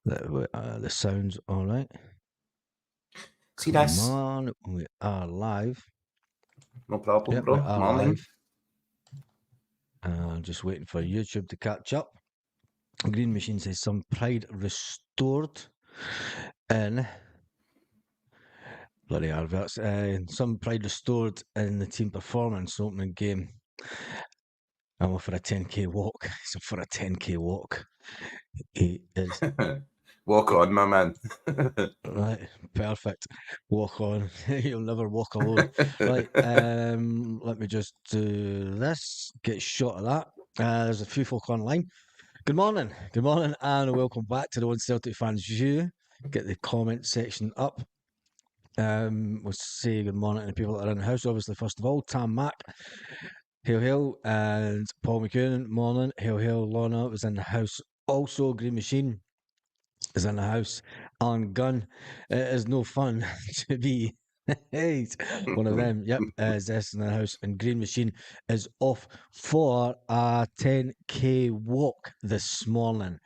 The sound's all right. See Come this? on, we are live. No problem, Yep, we bro. are Morning. live. Just waiting for YouTube to catch up. Green Machine says some pride restored in bloody adverts. Some pride restored in the team performance opening game. I'm off for a 10k walk. So for a 10k walk, he is Walk on, my man. right. Perfect. Walk on. You'll never walk alone. Right. Let me just do this. Get shot of that. There's a few folk online. Good morning. Good morning, and welcome back to the One Celtic Fans View. Get the comment section up. We'll say good morning to the people that are in the house. Obviously, first of all, Tam Mac, hail hail, and Paul McCune, morning, hail hail. Lorna was in the house. Also, Green Machine is in the house. Alan Gunn, it is no fun to be one of them. Yep, Zest in the house. And Green Machine is off for a 10k walk this morning.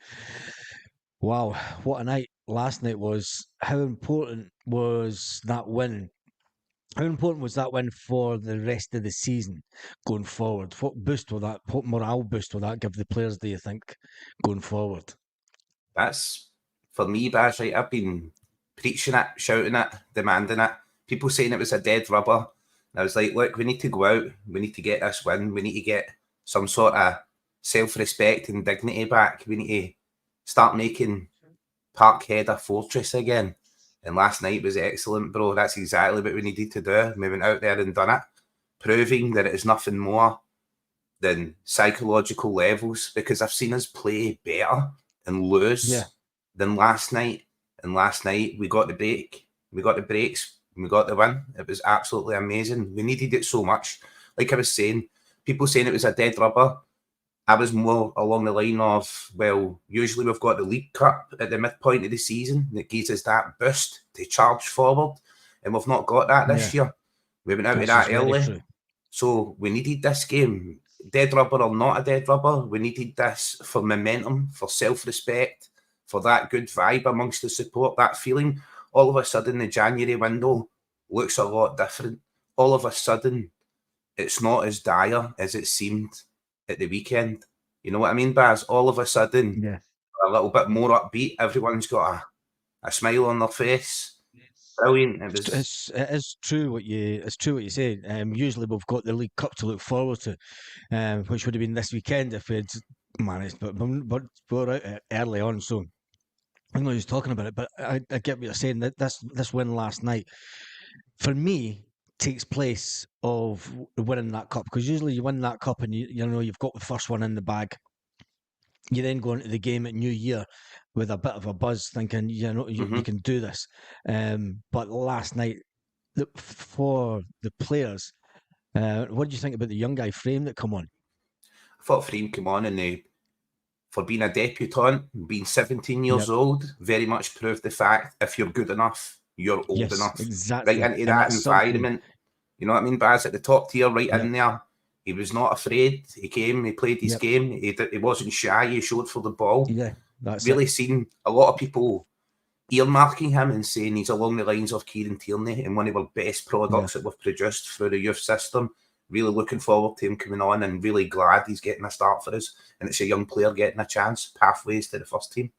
Wow, what a night last night was. How important was that win? How important was that win for the rest of the season going forward? What morale boost will that give the players, do you think, going forward? That's for me, Baz, right? I've been preaching it, shouting it, demanding it. People saying it was a dead rubber. And I was like, look, we need to go out. We need to get this win. We need to get some sort of self-respect and dignity back. We need to start making Parkhead a fortress again. And last night was excellent, bro. That's exactly what we needed to do. We went out there and done it, proving that it is nothing more than psychological levels, because I've seen us play better and Yeah, lose than last night. And last night we got the break, we got the breaks, and we got the win. It was absolutely amazing. We needed it so much. Like I was saying, people saying it was a dead rubber. I was more along the line of, well, usually we've got the League Cup at the midpoint of the season that gives us that boost to charge forward, and we've not got that yeah, this year. We went out of that's just that very early, true. so we needed this game. Dead rubber or not a dead rubber, we needed this for momentum, for self-respect, for that good vibe amongst the support, that feeling. All of a sudden, the January window looks a lot different. All of a sudden, it's not as dire as it seemed at the weekend. You know what I mean, Baz? All of a sudden, Yeah. a little bit more upbeat. Everyone's got a smile on their face. Brilliant. It was. It is true what you say. Usually we've got the League Cup to look forward to, which would have been this weekend if we'd managed, but we're out early on, so I'm not just talking about it. But I get what you're saying. That this win last night for me takes place of winning that cup, because usually you win that cup and you know you've got the first one in the bag. You then go into the game at New Year with a bit of a buzz, thinking you know you Mhm. can do this. But last night, for the players, what do you think about the young guy Frame that come on? I thought Freem came on and for being a debutant, being 17 years Yep. old, very much proved the fact if you're good enough, you're old Yes, enough. Right exactly, into and that that's something. environment. You know what I mean? Baz at the top tier, right Yep. in there. He was not afraid. He came, he played his Yep. game. He wasn't shy. He showed for the ball. Yeah, that's it. Really seen a lot of people earmarking him and saying he's along the lines of Kieran Tierney and one of our best Yeah. products that we've produced through the youth system. Really looking forward to him coming on and really glad he's getting a start for us. And it's a young player getting a chance, pathways to the first team.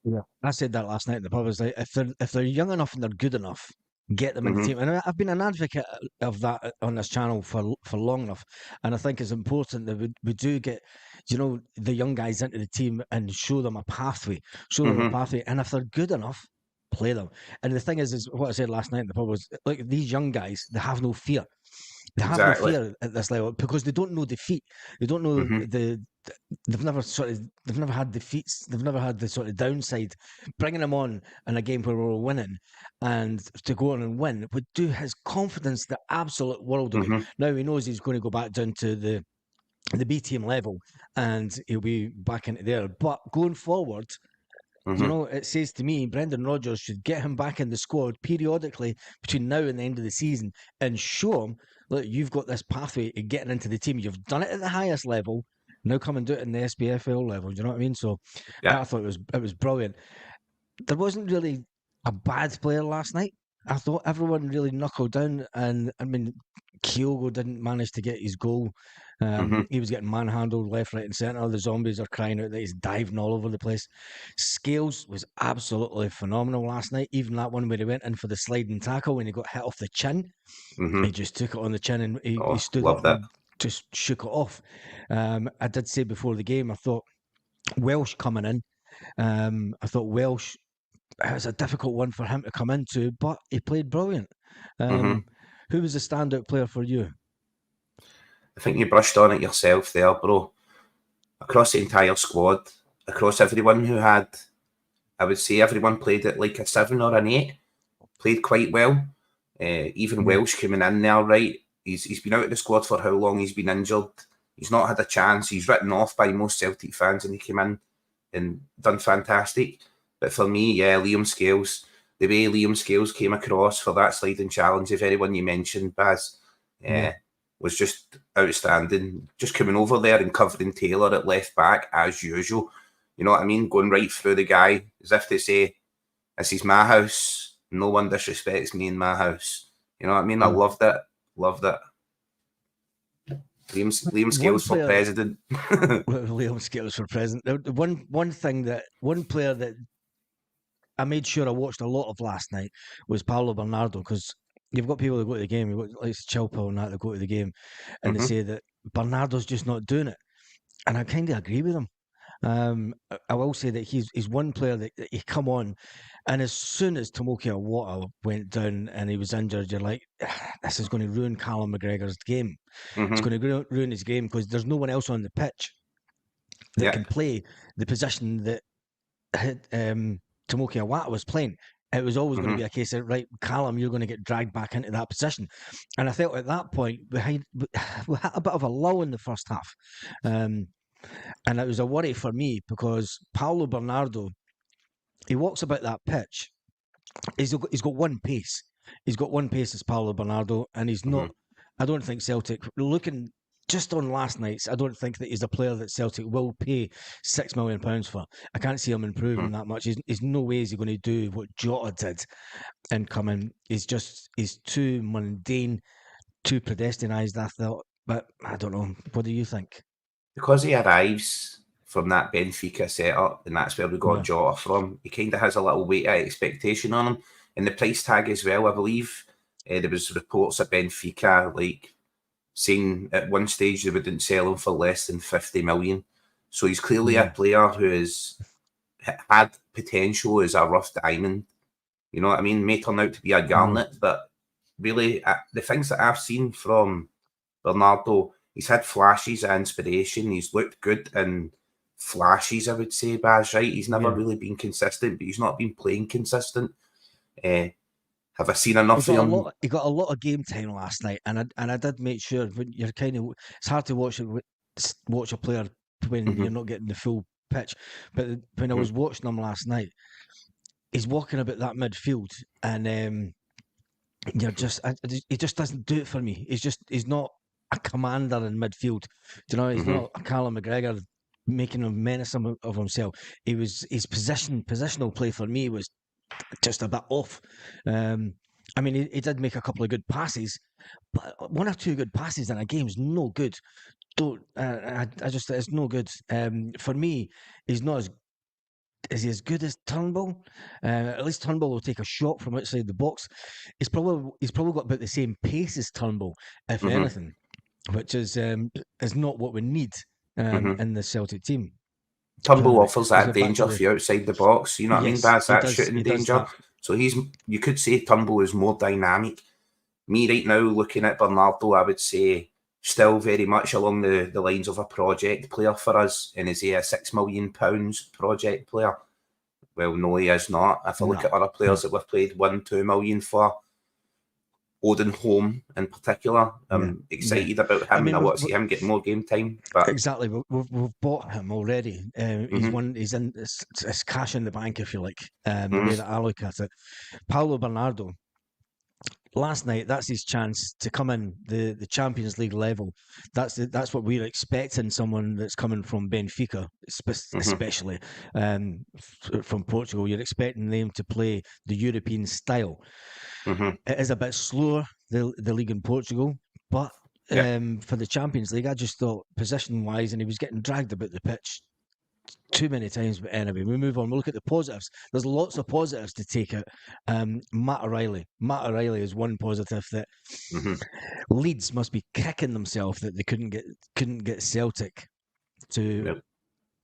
Yeah, I said that last night in the pub. I was like, if they're young enough and they're good enough, get them in the Mm-hmm. team. And I've been an advocate of that on this channel for long enough. And I think it's important that we do get, the young guys into the team and show them a pathway. Show them a Mm-hmm. pathway. And if they're good enough, play them. And the thing is what I said last night in the pub was, like, these young guys, they have no fear. They have no Exactly. fear at this level because they don't know defeat. They don't know Mm-hmm. they've never had defeats. They've never had the sort of downside. Bringing him on in a game where we were winning and to go on and win would do his confidence the absolute world of good. Mm-hmm. Now he knows he's going to go back down to the B team level and he'll be back into there. But going forward, Mm-hmm. it says to me, Brendan Rodgers should get him back in the squad periodically between now and the end of the season and show him, look, you've got this pathway to getting into the team. You've done it at the highest level. Now come and do it in the SPFL level. Do you know what I mean? So Yeah. I thought it was brilliant. there wasn't really a bad player last night. I thought everyone really knuckled down, and I mean, Kyogo didn't manage to get his goal. Hmm. He was getting manhandled left, right, and centre. The zombies are crying out that he's diving all over the place. Scales was absolutely phenomenal last night. Even that one where he went in for the sliding tackle when he got hit off the chin, he Hmm. just took it on the chin and he Oh, stood love up that. and just shook it off. I did say before the game, I thought Welsh coming in. I thought Welsh, it was a difficult one for him to come into, but he played brilliant. Hmm. Um, who was the standout player for you? I think you brushed on it yourself there, bro. Across the entire squad, across everyone who had, I would say everyone played at like a 7 or an 8, played quite well. Even Yeah, Welsh coming in there, right? He's been out of the squad for how long? He's been injured. He's not had a chance. He's written off by most Celtic fans, and he came in and done fantastic. But for me, yeah, Liam Scales, the way Liam Scales came across for that sliding challenge, if anyone you mentioned, Baz, yeah. uh, was just outstanding. Just coming over there and covering Taylor at left back as usual. You know what I mean? Going right through the guy as if to say, this is my house. No one disrespects me in my house. You know what I mean? I Mm. loved it. Loved it. Liam One Scales for player, president. Liam Scales for president. The one thing that one player that I made sure I watched a lot of last night was Paolo Bernardo, because you've got people that go to the game, you've got like Chilpa and that go to the game, and they Hmm. say that Bernardo's just not doing it, and I kind of agree with them. I will say that he's one player that he come on, and as soon as Tomoki Awata went down and he was injured, you're like, this is going to ruin Callum McGregor's game. It's Hmm. going to ruin his game because there's no one else on the pitch that Yeah. can play the position that Tomoki Awata was playing. It was always going to be Hmm. a case of, right, Callum, you're going to get dragged back into that position. And I felt at that point, we had a bit of a lull in the first half. Um, and it was a worry for me because Paulo Bernardo, he walks about that pitch. He's got one pace. He's got one pace as Paulo Bernardo, and he's Hmm. not. I don't think Celtic, looking just on last night's, I don't think that he's a player that Celtic will pay £6 million for. I can't see him Hmm. improving that much. He's no way is he going to do what Jota did and come in. He's too mundane, too pedestrianised, I thought. But I don't know. What do you think? Because he arrives from that Benfica setup, and that's where we got Yeah. Jota from. He kind of has a little weight of expectation on him, and the price tag as well. I believe there was reports at Benfica like saying at one stage they wouldn't sell him for less than 50 million. So he's clearly a Mm. player who has had potential as a rough diamond. You know what I mean? May turn out to be a Mm. garnet, but really, the things that I've seen from Bernardo, he's had flashes of inspiration. He's looked good in flashes, I would say, Baz, right? He's never Yeah. really been consistent, but he's not been playing consistent. Uh, have I seen He enough of got a him? lot. He got a lot of game time last night, and I did make sure when you're kind of. It's hard to watch a player when you're Hmm. not getting the full pitch. But when I Hmm. was watching him last night, he's walking about that midfield, and you're just. He just doesn't do it for me. He's not a commander in midfield. Do you know? He's Hmm. not a Callum McGregor making a menace of himself. His positional play for me was just a bit off. Um, I mean, he did make a couple of good passes, but one or two good passes in a game is no good. Don't I just it's no good. For me, he's not as is he as good as Turnbull? At least Turnbull will take a shot from outside the box. He's probably got about the same pace as Turnbull, if Hmm. anything, which is not what we need Hmm. in the Celtic team. Tumble offers Let's that get back to danger the for you outside the box. You know what I mean? yes, That's that shooting he does danger. that. So you could say Tumble is more dynamic. Me right now, looking at Bernardo, I would say still very much along the lines of a project player for us. And is he a £6 million project player? Well, no, he is not. If I look No, at other no, players that we've played 1, 2 million for, Odin Home in particular, yeah, I'm yeah. excited about I him and mean, I want to see him get more game time. But exactly. We've bought him already. mhm, He's in. It's cash in the bank, if you like. The way mhm, that I look at it, Paulo Bernardo. last night, that's his chance to come in the Champions League level. That's what we're expecting. Someone that's coming from Benfica, Mm-hmm. especially from Portugal, you're expecting them to play the European style. Mm-hmm. It is a bit slower, the league in Portugal, but Yeah. for the Champions League, I just thought position wise, and he was getting dragged about the pitch too many times. But anyway, we move on. We look at the positives. There's lots of positives to take out. Matt O'Reilly. Matt O'Reilly is one positive that Mm-hmm. Leeds must be kicking themselves that they couldn't get Celtic to Yep.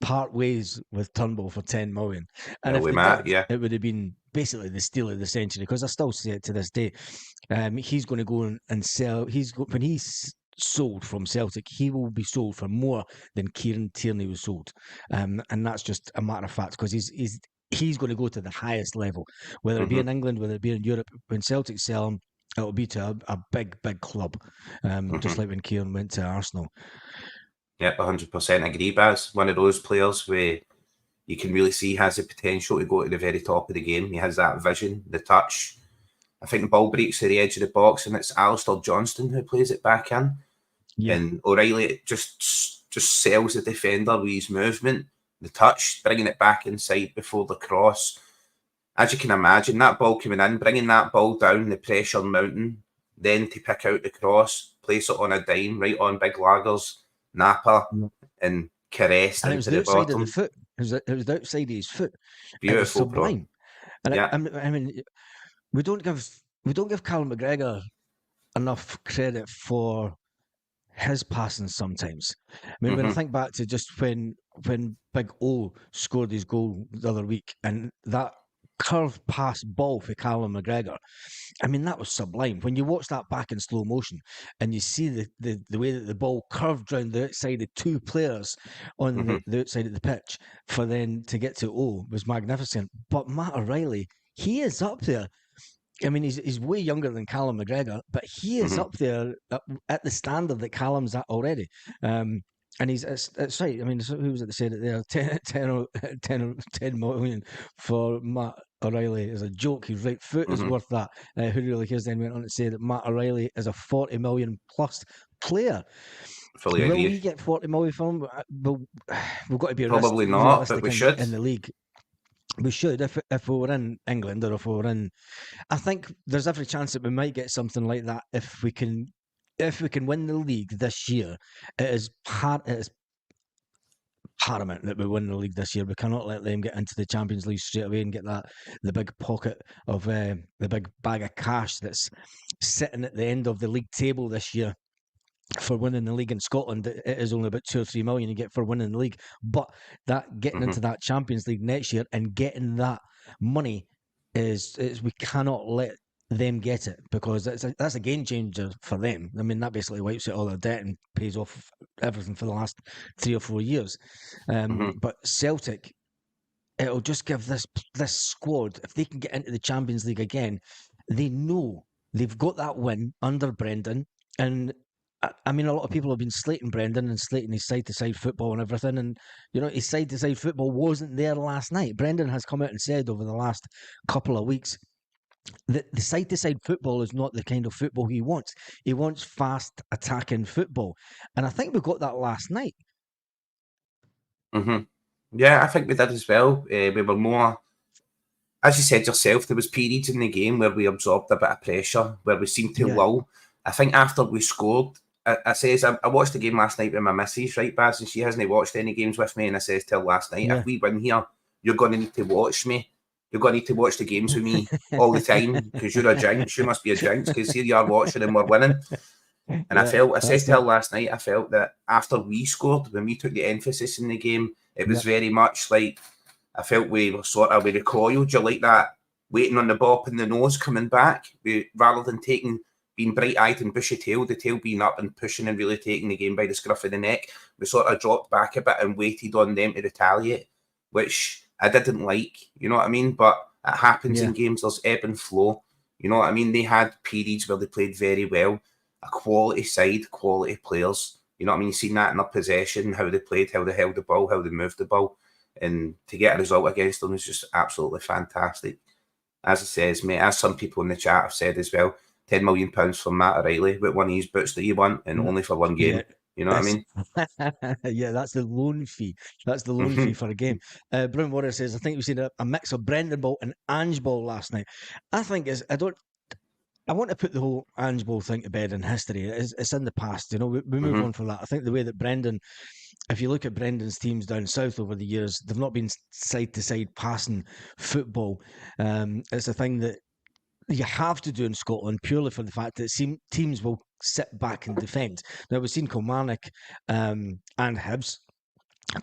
part ways with Turnbull for 10 million. And Well, if with they Matt, did, yeah. it would have been basically the steal of the century because I still say it to this day. He's going to go and sell. When he's sold from Celtic, he will be sold for more than Kieran Tierney was sold, and that's just a matter of fact because he's going to go to the highest level, whether it be Mm-hmm. in England, whether it be in Europe. When Celtic sell him, it'll be to a big club, just Mm-hmm. like when Kieran went to Arsenal. Yep, 100% agree, Baz. One of those players where you can really see has the potential to go to the very top of the game. He has that vision, the touch. I think the ball breaks to the edge of the box, and it's Alistair Johnston who plays it back in. Yeah, And O'Reilly just sells the defender with his movement, the touch, bringing it back inside before the cross. As you can imagine, that ball coming in, bringing that ball down, the pressure mounting, then to pick out the cross, place it on a dime, right on big laggers, Napa, and caressed and it was into the the outside of the bottom. foot. It was the outside of his foot. It was Beautiful, bro. sublime. And Yeah. I mean, we don't give we don't give Callum McGregor enough credit for his passing sometimes. I mean, when I Mm-hmm. think back to just when Big O scored his goal the other week and that curved pass ball for Callum McGregor, I mean, that was sublime. When you watch that back in slow motion and you see the way that the ball curved round the outside of two players on Mm-hmm. the outside of the pitch for then to get to O was magnificent. But Matt O'Reilly, he is up there. I mean, he's way younger than Callum McGregor, but he is Mm-hmm. up there at the standard that Callum's at already. And it's right. I mean, who was it that said it there? 10 million for Matt O'Reilly is a joke. His right foot is Mm-hmm. worth that. Who really cares? Then went on to say that Matt O'Reilly is a 40 million plus player. Fully Will agree. we get 40 million from him? We've got to be Probably not, but realistic we should. in the league. We should if we were in England or if we were in. I think there's every chance that we might get something like that if we can win the league this year. It is paramount that we win the league this year. We cannot let them get into the Champions League straight away and get the big pocket of the big bag of cash that's sitting at the end of the league table this year for winning the league in Scotland. It is only about 2 or 3 million you get for winning the league, but that getting Mm-hmm. into that Champions League next year and getting that money is we cannot let them get it because that's a game changer for them. I mean, that basically wipes out all their debt and pays off everything for the last 3 or 4 years. Mm-hmm. But Celtic, it'll just give this squad, if they can get into the Champions League again, they know they've got that win under Brendan. And I mean, a lot of people have been slating Brendan and slating his side to side football and everything. And, his side to side football wasn't there last night. Brendan has come out and said over the last couple of weeks that the side to side football is not the kind of football he wants. He wants fast attacking football. And I think we got that last night. Mm-hmm. Yeah, I think we did as well. We were more, as you said yourself, there was periods in the game where we absorbed a bit of pressure, where we seemed to Yeah. lull. I think after we scored, I watched the game last night with my missus, right, Baz, and she hasn't watched any games with me, and I says to her last night, Yeah. if we win here, you're going to need to watch me. You're going to need to watch the games with me all the time because you're a jinx. You must be a jinx because here you are watching and we're winning. And Yeah. I said That's to her it. last night, I felt that after we scored, when we took the emphasis in the game, it was Yeah. very much like I felt we were sort of we recoiled. You like that waiting on the bop in the nose coming back, rather than being bright eyed and bushy tailed, the tail being up and pushing and really taking the game by the scruff of the neck. We sort of dropped back a bit and waited on them to retaliate, which I didn't like. You know what I mean? But it happens Yeah. in games. There's ebb and flow. You know what I mean? They had periods where they played very well, a quality side, quality players. You know what I mean? You've seen that in their possession, how they played, how they held the ball, how they moved the ball. And to get a result against them is just absolutely fantastic. As it says, mate, as some people in the chat have said as well, £10 million for Matt O'Reilly with one of his boots that you want, and only for one game. Yeah, You know what I it's mean? yeah, that's the loan fee. That's the loan fee for a game. Brown Warrior says, I think we've seen a mix of Brendan Ball and Ange Ball last night. I think is I want to put the whole Ange Ball thing to bed in history. It's in the past, you know. We move on from that. I think the way that Brendan, if you look at Brendan's teams down south over the years, they've not been side to side passing football. It's a thing that you have to do in Scotland purely for the fact that teams will sit back and defend. Now we've seen Kilmarnock and Hibs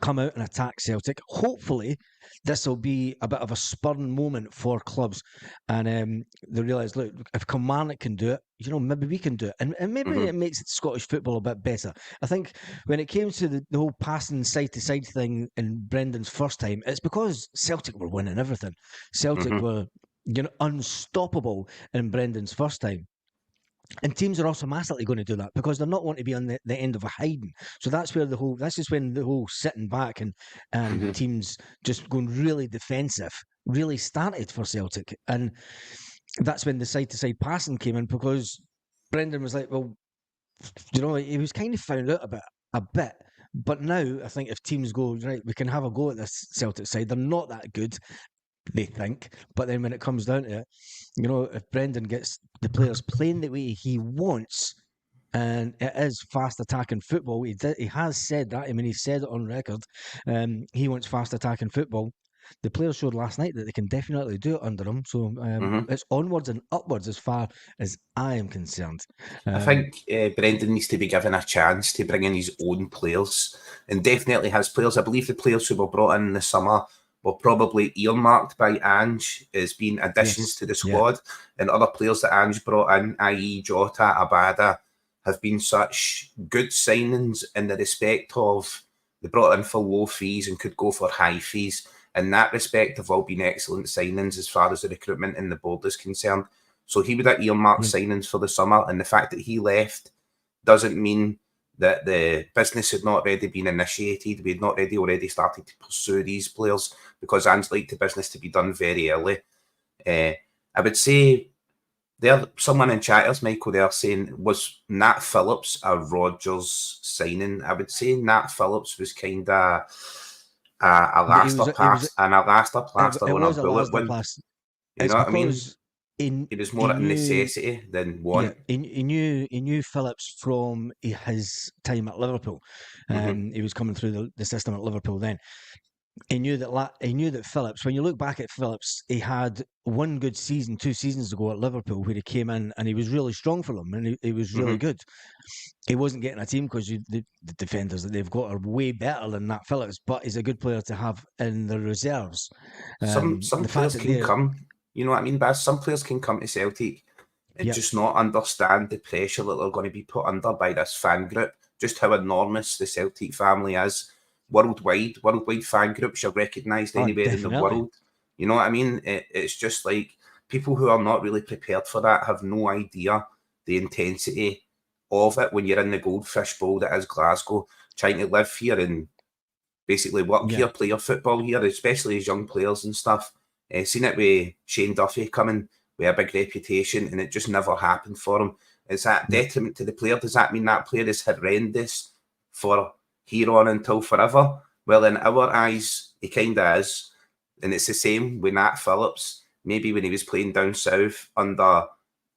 come out and attack Celtic. Hopefully, this will be a bit of a spurring moment for clubs, and they realise, look, if Kilmarnock can do it, you know, maybe we can do it, and maybe it makes Scottish football a bit better. I think when it came to the whole passing side to side thing in Brendan's first time, it's because Celtic were winning everything. Celtic were, you know, unstoppable in Brendan's first time. And teams are automatically going to do that because they're not wanting to be on the end of a hiding. So that's where this is when the whole sitting back and teams just going really defensive really started for Celtic. And that's when the side to side passing came in because Brendan was like, well, you know, he was kind of found out a bit. But now I think if teams go, right, we can have a go at this Celtic side, they're not that good, they think. But then when it comes down to it, you know, if Brendan gets the players playing the way he wants, and it is fast attacking football, he has said that. I mean, he said it on record. He wants fast attacking football. The players showed last night that they can definitely do it under him. So it's onwards and upwards as far as I am concerned. I think Brendan needs to be given a chance to bring in his own players, and definitely has players. I believe the players who were brought in the summer were probably earmarked by Ange as being additions to the squad, and other players that Ange brought in, i.e. Jota, Abada, have been such good signings in the respect of they brought in for low fees and could go for high fees. In that respect, have all been excellent signings as far as the recruitment in the board is concerned. So he would have earmarked signings for the summer, and the fact that he left doesn't mean that the business had not already been initiated. We had not already started to pursue these players because Ange liked the business to be done very early. I would say someone in chatters, Michael, they're saying, was Nat Phillips a Rodgers signing? I would say Nat Phillips was kind of a laster pass and a laster plaster It on a was a bullet laster one. pass. You It's know what I mean? because It was more a necessity than want. Yeah, he knew Phillips from his time at Liverpool. He was coming through the system at Liverpool then. He knew that Phillips. When you look back at Phillips, he had one good season 2 seasons ago at Liverpool where he came in and he was really strong for them and he was really good. He wasn't getting a team because the defenders that they've got are way better than Nat Phillips, but he's a good player to have in the reserves. Some The players fact that can come, you know what I mean, Baz? Some players can come to Celtic and just not understand the pressure that they're going to be put under by this fan group, just how enormous the Celtic family is. Worldwide fan groups are recognised anywhere in the world. You know what I mean? It's just like people who are not really prepared for that have no idea the intensity of it when you're in the goldfish bowl that is Glasgow, trying to live here and basically work here, play your football here, especially as young players and stuff. Seen it with Shane Duffy coming with a big reputation and it just never happened for him. Is that detriment to the player? Does that mean that player is horrendous for here on until forever? Well, in our eyes, he kind of is. And it's the same with Nat Phillips. Maybe when he was playing down south under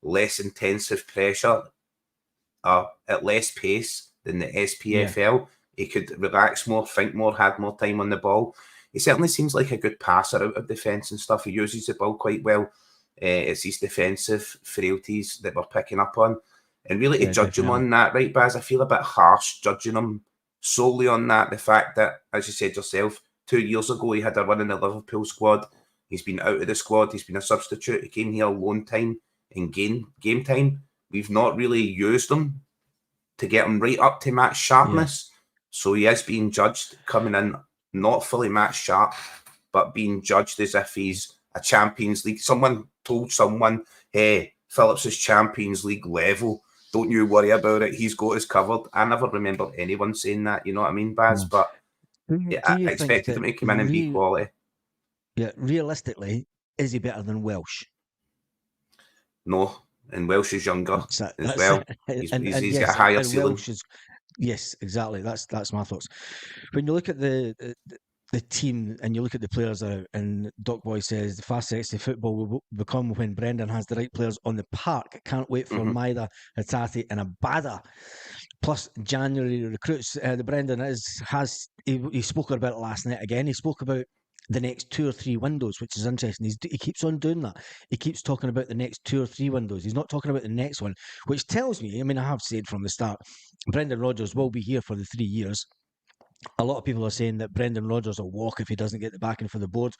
less intensive pressure, at less pace than the SPFL, he could relax more, think more, had more time on the ball. He certainly seems like a good passer out of defence and stuff. He uses the ball quite well. It's his defensive frailties that we're picking up on. And really to judge him on that, right, Baz, I feel a bit harsh judging him solely on that. The fact that, as you said yourself, 2 years ago he had a run in the Liverpool squad. He's been out of the squad. He's been a substitute. He came here loan time and game time. We've not really used him to get him right up to match sharpness. So he is being judged coming in not fully match sharp, but being judged as if he's a Champions League. Someone told someone, hey, Phillips is Champions League level. Don't you worry about it. He's got us covered. I never remember anyone saying that, you know what I mean, Baz? But I expected him to come in and be quality. Yeah, realistically, is he better than Welsh? No. and Welsh is younger as That's well. it. And He's got a yes, higher and ceiling. Welsh is yes, exactly. That's my thoughts. When you look at the team and you look at the players out, and Doc Boy says the fast sexy football will become when Brendan has the right players on the park. Can't wait for Maida, Hatate, and Abada. Plus January recruits. The Brendan he spoke about it last night again. He spoke about the next 2 or 3 windows, which is interesting. He keeps on doing that. He keeps talking about the next 2 or 3 windows. He's not talking about the next one, which tells me, I mean, I have said from the start, Brendan Rodgers will be here for the 3 years. A lot of people are saying that Brendan Rodgers will walk if he doesn't get the backing for the board.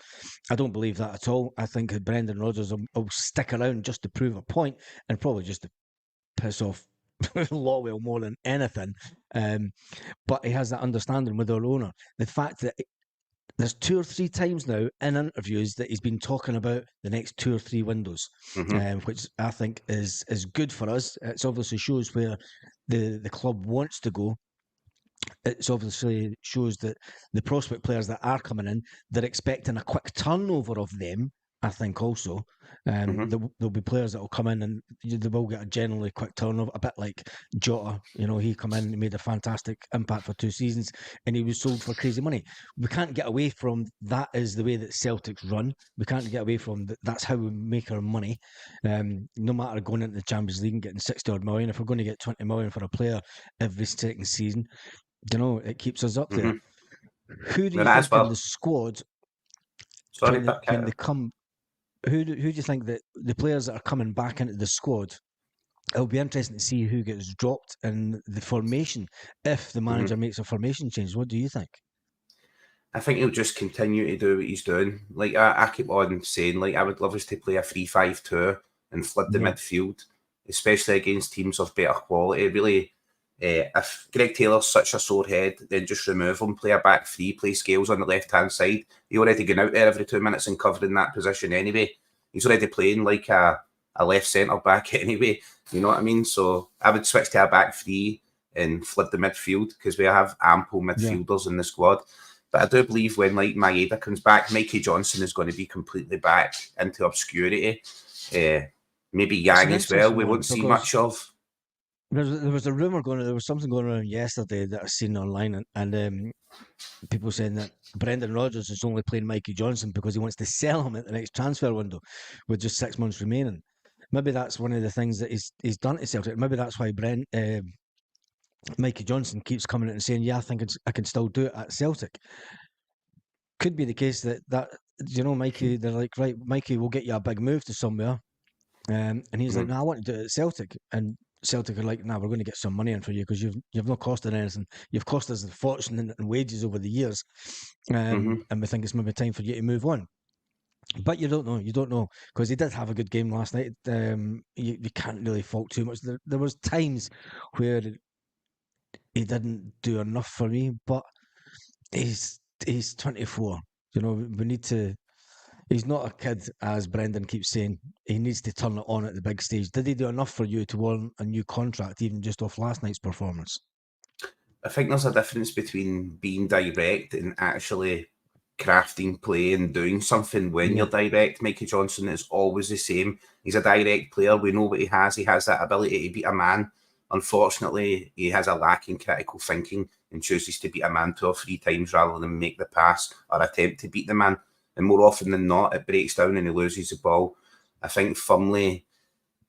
I don't believe that at all. I think that Brendan Rodgers will stick around just to prove a point and probably just to piss off Lawwell more than anything. But he has that understanding with our owner. The fact that there's 2 or 3 times now in interviews that he's been talking about the next 2 or 3 windows, which I think is good for us. It obviously shows where the club wants to go. It obviously shows that the prospect players that are coming in, they're expecting a quick turnover of them. I think also there'll be players that will come in and they will get a generally quick turnover, a bit like Jota. You know, he come in and made a fantastic impact for 2 seasons, and he was sold for crazy money. We can't get away from that. Is the way that Celtics run. We can't get away from that. That's how we make our money. No matter going into the Champions League and getting 60 odd million, if we're going to get 20 million for a player every second season, you know, it keeps us up there. Who do you think in the squad when they come? Who do you think that the players that are coming back into the squad? It'll be interesting to see who gets dropped in the formation if the manager makes a formation change. What do you think? I think he'll just continue to do what he's doing. Like I keep on saying, like I would love us to play a 3-5-2 and flood the midfield, especially against teams of better quality. Really, if Greg Taylor's such a sore head, then just remove him, play a back 3, play Scales on the left-hand side. He already going out there every 2 minutes and covering that position anyway. He's already playing like a left centre back anyway. You know what I mean? So I would switch to a back 3 and flood the midfield because we have ample midfielders in the squad. But I do believe when like Maeda comes back, Mikey Johnson is going to be completely back into obscurity. Maybe Yang as well. We won't see much of. There was a rumor going. There was something going around yesterday that I seen online, and people saying that Brendan Rodgers is only playing Mikey Johnson because he wants to sell him at the next transfer window, with just 6 months remaining. Maybe that's one of the things that he's done to Celtic. Maybe that's why Mikey Johnson keeps coming out and saying, "Yeah, I think I can still do it at Celtic." Could be the case that you know, Mikey. They're like, right, Mikey, we'll get you a big move to somewhere, and he's like, "No, I want to do it at Celtic." And Celtic are like, "Nah, we're going to get some money in for you because you've not costed anything. You've cost us a fortune in wages over the years, and we think it's maybe time for you to move on." But you don't know because he did have a good game last night. You can't really fault too much. There was times where he didn't do enough for me, but he's 24. You know, we need to. He's not a kid, as Brendan keeps saying. He needs to turn it on at the big stage. Did he do enough for you to warrant a new contract, even just off last night's performance? I think there's a difference between being direct and actually crafting play and doing something when you're direct. Mikey Johnson is always the same. He's a direct player. We know what he has. He has that ability to beat a man. Unfortunately, he has a lack in critical thinking and chooses to beat a man 2 or 3 times rather than make the pass or attempt to beat the man. And more often than not, it breaks down and he loses the ball. I think firmly,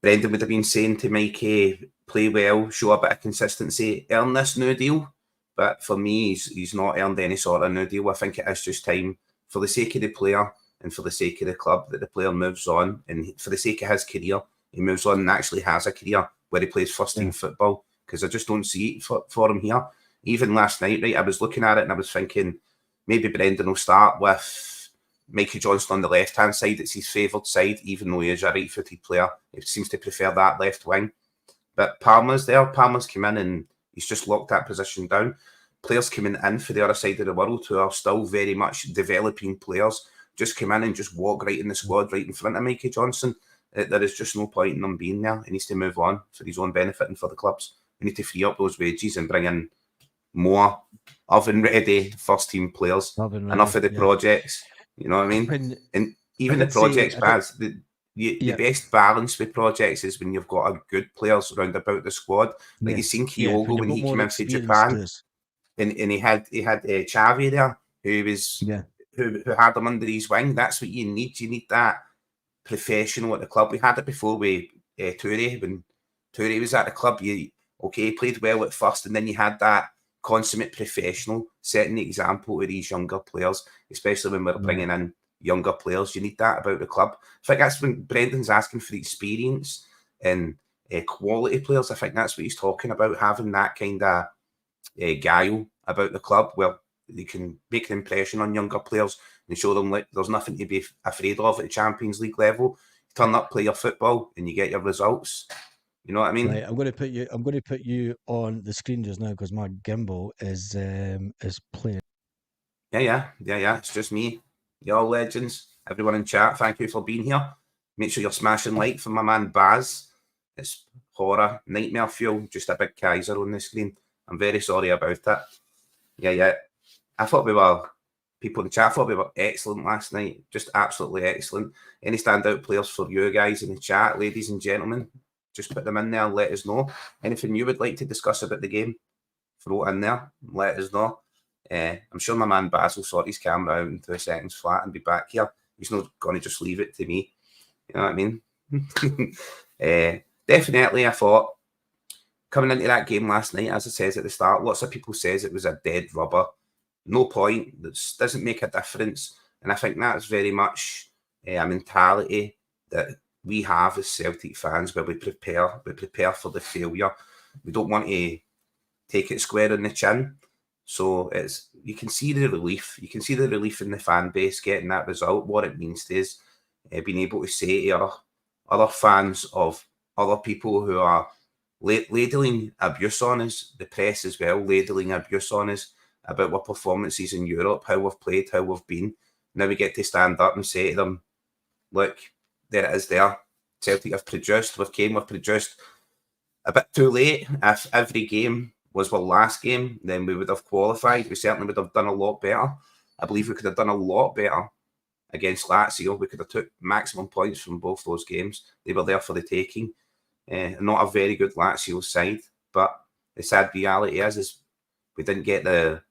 Brendan would have been saying to Mikey, play well, show a bit of consistency, earn this new deal. But for me, he's not earned any sort of new deal. I think it is just time, for the sake of the player and for the sake of the club, that the player moves on. And for the sake of his career, he moves on and actually has a career where he plays first-team football. Because I just don't see it for him here. Even last night, right, I was looking at it and I was thinking, maybe Brendan will start with Mikey Johnson on the left-hand side. It's his favoured side, even though he is a right-footed player. He seems to prefer that left wing. But Palmer's there. Palmer's come in and he's just locked that position down. Players coming in for the other side of the world who are still very much developing players just come in and just walk right in the squad, right in front of Mikey Johnson. There is just no point in them being there. He needs to move on for his own benefit and for the clubs. We need to free up those wages and bring in more oven-ready first-team players. Enough of the projects. You know what I mean? And even the projects, Baz, the best balance with projects is when you've got a good players around about the squad. Like you seen Kyogo when he came in for Japan, and he had Xavi there, who was who had him under his wing. That's what you need. You need that professional at the club. We had it before with Toure. When Toure was at the club, he played well at first, and then you had that consummate professional setting the example to these younger players, especially when we're bringing in younger players. You need that about the club. I think that's when Brendan's asking for experience and quality players. I think that's what he's talking about, having that kind of guile about the club where they can make an impression on younger players and show them like there's nothing to be afraid of at the Champions League level. You turn up, play your football, and you get your results. You know what I mean? Right, I'm going to put you on the screen just now because my gimbal is playing. Yeah. It's just me. You're all legends. Everyone in chat, thank you for being here. Make sure you're smashing like for my man Baz. It's horror, nightmare fuel, just a big Kaiser on the screen. I'm very sorry about it. Yeah. I thought people in the chat thought we were excellent last night. Just absolutely excellent. Any standout players for you guys in the chat, ladies and gentlemen? Just put them in there and let us know. Anything you would like to discuss about the game, throw it in there and let us know. I'm sure my man Baz will sort his camera out in 2 seconds flat and be back here. He's not going to just leave it to me. You know what I mean? Definitely, I thought, coming into that game last night, as it says at the start, lots of people says it was a dead rubber. No point. This doesn't make a difference. And I think that's very much a mentality that we have as Celtic fans where we prepare for the failure. We don't want to take it square on the chin. So you can see the relief. You can see the relief in the fan base getting that result, what it means to us, being able to say to other fans of other people who are ladling abuse on us, the press as well, ladling abuse on us about our performances in Europe, how we've played, how we've been. Now we get to stand up and say to them, look, there it is there. Celtic have produced, we've produced a bit too late. If every game was our last game, then we would have qualified. We certainly would have done a lot better. I believe we could have done a lot better against Lazio. We could have took maximum points from both those games. They were there for the taking. Not a very good Lazio side, but the sad reality is we didn't get that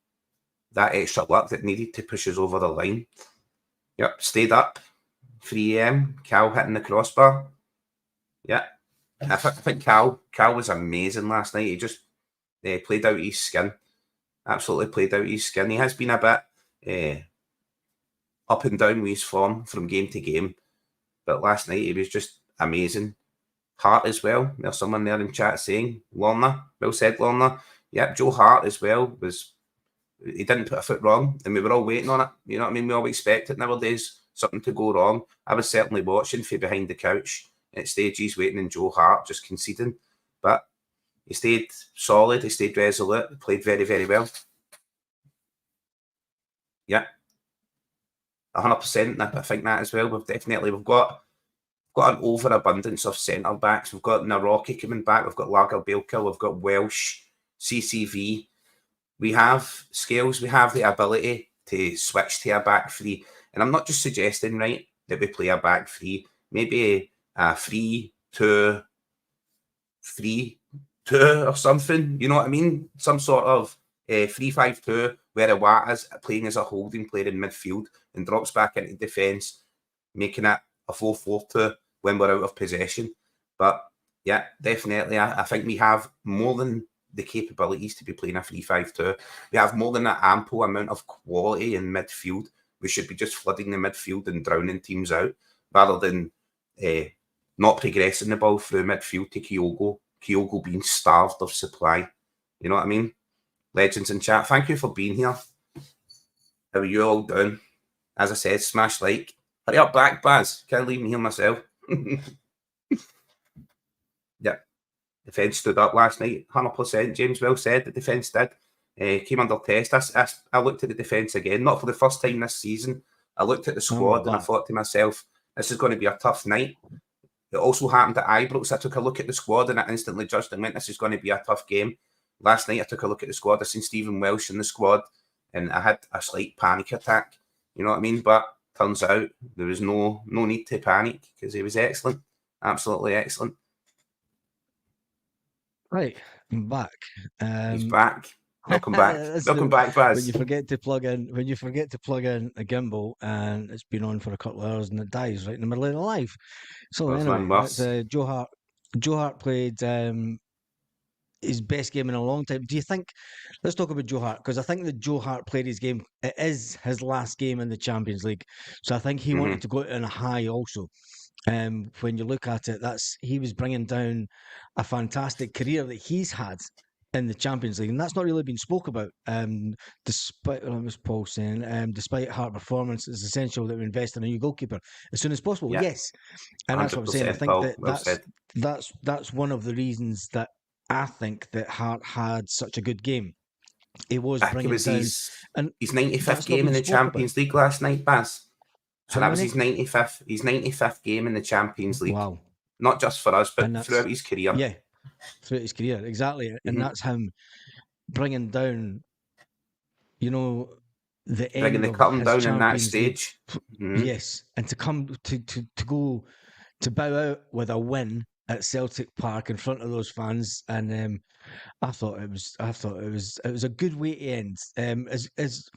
extra luck that needed to push us over the line. Yep, stayed up. 3 a.m. Cal hitting the crossbar. Yeah, I think Cal was amazing last night. He just played out his skin. Absolutely played out his skin. He has been a bit up and down with his form from game to game, but last night he was just amazing. Hart as well. There's someone there in chat saying Lorna. Well said, Lorna. Yep, Joe Hart as well he didn't put a foot wrong, and we were all waiting on it. You know what I mean? We all expect it nowadays, something to go wrong. I was certainly watching from behind the couch at stages, waiting in Joe Hart, just conceding. But he stayed solid, he stayed resolute, he played very, very well. Yeah, 100%. I think that as well. We've got an overabundance of centre backs. We've got Naroki coming back. We've got Lagerbielke. We've got Welsh, CCV. We have skills. We have the ability to switch to a back three. And I'm not just suggesting, right, that we play a back three. Maybe a 3-2-3-2 or something. You know what I mean? Some sort of 3-5-2 where Iwata's playing as a holding player in midfield and drops back into defence, making it a 4-4-2 when we're out of possession. But yeah, definitely, I think we have more than the capabilities to be playing a 3-5-2. We have more than an ample amount of quality in midfield. We should be just flooding the midfield and drowning teams out rather than not progressing the ball through midfield to Kyogo being starved of supply. You know what I mean? Legends in chat, thank you for being here. How are you all doing? As I said, smash like. Hurry up back, Baz. Can't leave me here myself. Yeah. Defence stood up last night, 100%. James well said, the defence did. Came under test. I looked at the defence again, not for the first time this season. I looked at the squad and I thought to myself, this is going to be a tough night. It also happened at Ibrox. I took a look at the squad and I instantly judged and went, this is going to be a tough game. Last night I took a look at the squad. I seen Stephen Welsh in the squad and I had a slight panic attack. You know what I mean? But turns out there was no need to panic because he was excellent, absolutely excellent. Right, I'm back. He's back. Welcome back. Welcome back, Baz. When you forget to plug in a gimbal and it's been on for a couple of hours and it dies right in the middle of the live. So There's anyway, none worse. that's Joe Hart. Joe Hart played his best game in a long time. Do you think? Let's talk about Joe Hart because I think that Joe Hart played his game. It is his last game in the Champions League, so I think he wanted to go out on a high also. When you look at it, he was bringing down a fantastic career that he's had in the Champions League, and that's not really been spoke about. Despite what was Paul saying, despite Hart performance, it's essential that we invest in a new goalkeeper as soon as possible. Yeah. Yes, and that's what I'm saying. I 100%, think Paul. that Well said. that's one of the reasons that I think that Hart had such a good game. He was I think it bringing was down, his and 95th that's not game in been the spoke about. Champions League last night, Baz. So How that was many? his 95th game in the Champions League. Wow. Not just for us, but And that's throughout his career. yeah, throughout his career, exactly. And that's him bringing down, the Bringing end the of curtain his down in that Champions League. stage. Mhm. Yes, and to come to go to bow out with a win at Celtic Park in front of those fans, and I thought it was a good way to end. As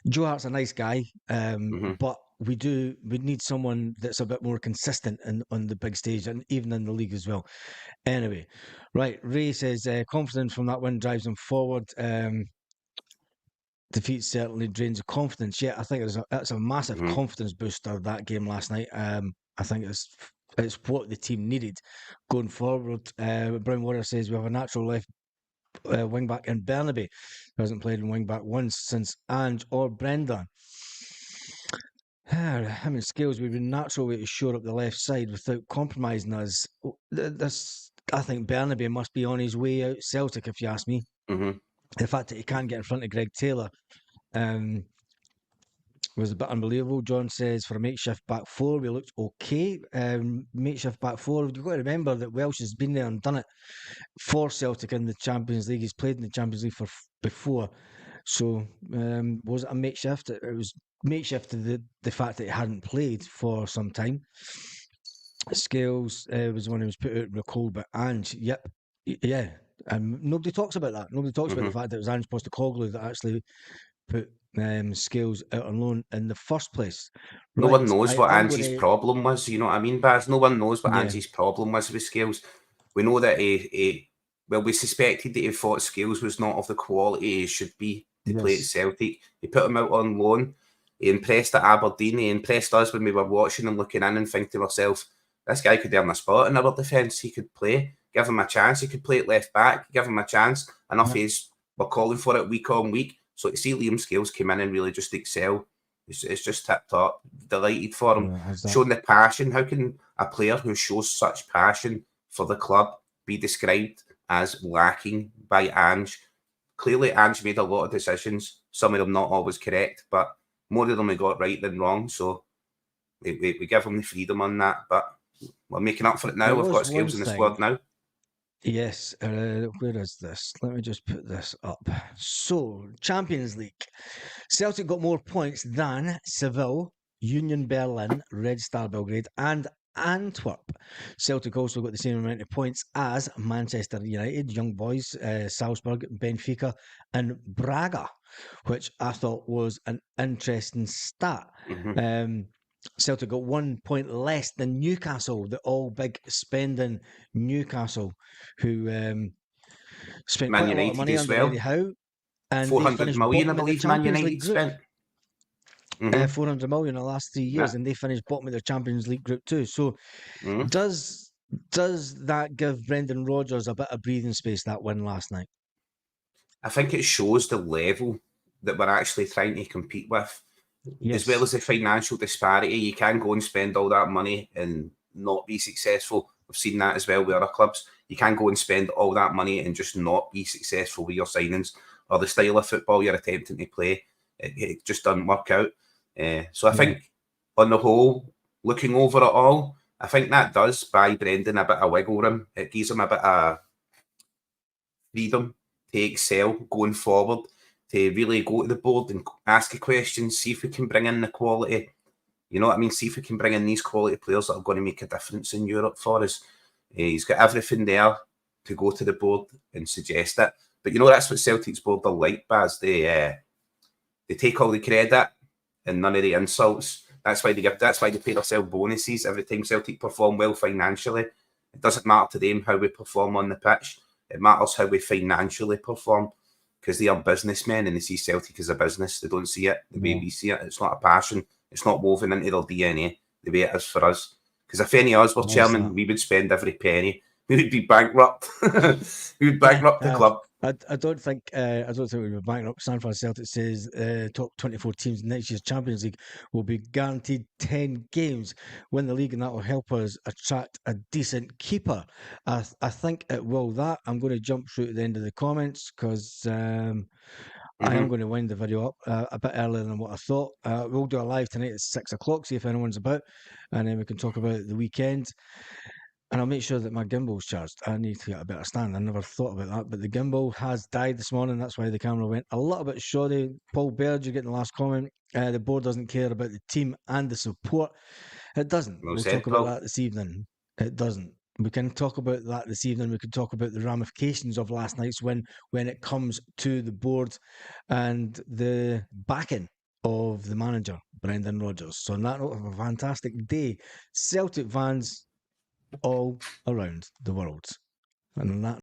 Joe Hart's a nice guy, but we need someone that's a bit more consistent on the big stage and even in the league as well. Anyway, right, Ray says confidence from that win drives him forward. Defeat certainly drains the confidence. Yeah, I think that's a massive confidence booster that game last night. I think it's what the team needed going forward. Brown Water says we have a natural left wing back in Burnaby, who hasn't played in wing back once since Ange or Brenda. Him and Scales would be a natural way to shore up the left side without compromising us. I think Burnaby must be on his way out Celtic, if you ask me. The fact that he can't get in front of Greg Taylor was a bit unbelievable. John says for a makeshift back four, we looked okay. Makeshift back four, you've got to remember that Welsh has been there and done it for Celtic in the Champions League. He's played in the Champions League before. So was it a makeshift? It was makeshift to the fact that he hadn't played for some time. Scales was the one who was put out in the cold, but Ange, yep, yeah. And nobody talks about that. Nobody talks about the fact that it was Ange Postecoglou that actually put Scales out on loan in the first place. No one knows what Ange's problem was, you know what I mean, Baz? No one knows what Ange's problem was with Scales. We know that we suspected that he thought Scales was not of the quality he should be to play at Celtic. He put him out on loan. He impressed at Aberdeen. He impressed us when we were watching and looking in and thinking to ourselves, this guy could earn a spot in our defence. He could play. Give him a chance. He could play at left back. Give him a chance. Enough is we're calling for it week on week. So to see Liam Scales come in and really just excel, it's just tip top. Delighted for him. Showing the passion. How can a player who shows such passion for the club be described as lacking by Ange? Clearly, Ange made a lot of decisions. Some of them not always correct, but more of them he got right than wrong. So we give him the freedom on that. But we're making up for it now. We've got Scales in the squad now. Yes, where is this? Let me just put this up. So, Champions League. Celtic got more points than Seville, Union Berlin, Red Star Belgrade, and Antwerp. Celtic also got the same amount of points as Manchester United, Young Boys, Salzburg, Benfica, and Braga, which I thought was an interesting stat. Celtic got 1 point less than Newcastle, the all big spending Newcastle, who spent Man quite a lot of United money as under well. Eddie Howe, and they 400 finished million, I bottom of the believe, Man Champions League United group. spent. 400 million in the last 3 years, and they finished bottom of their Champions League group too. So, does that give Brendan Rodgers a bit of breathing space, that win last night? I think it shows the level that we're actually trying to compete with. As well as the financial disparity. You can go and spend all that money and not be successful. We've seen that as well with other clubs. You can go and spend all that money and just not be successful with your signings or the style of football you're attempting to play. It just doesn't work out. So I think on the whole, looking over it all, I think that does buy Brendan a bit of wiggle room. It gives him a bit of freedom to excel going forward, to really go to the board and ask a question, see if we can bring in the quality. You know what I mean? See if we can bring in these quality players that are going to make a difference in Europe for us. He's got everything there to go to the board and suggest it. But you know, that's what Celtic's board are like, Baz. They take all the credit and none of the insults. That's why they pay themselves bonuses every time Celtic perform well financially. It doesn't matter to them how we perform on the pitch. It matters how we financially perform, because they are businessmen and they see Celtic as a business. They don't see it the way we see it. It's not a passion. It's not woven into their DNA the way it is for us. Because if any of us were chairman, we would spend every penny. We would be bankrupt. We would bankrupt the club. I don't think we were bankrupt. Sanford Celtic says top 24 teams in next year's Champions League will be guaranteed 10 games, win the league, and that will help us attract a decent keeper. I think it will. That I'm going to jump through to the end of the comments because I am going to wind the video up a bit earlier than what I thought. We'll do a live tonight at 6 o'clock, see if anyone's about, and then we can talk about the weekend. And I'll make sure that my gimbal's charged. I need to get a better stand. I never thought about that. But the gimbal has died this morning. That's why the camera went a little bit shoddy. Paul Baird, you're getting the last comment. The board doesn't care about the team and the support. It doesn't. We'll talk about that this evening. It doesn't. We can talk about that this evening. We can talk about the ramifications of last night's win when it comes to the board and the backing of the manager, Brendan Rodgers. So on that note, have a fantastic day. Celtic fans all around the world. And on that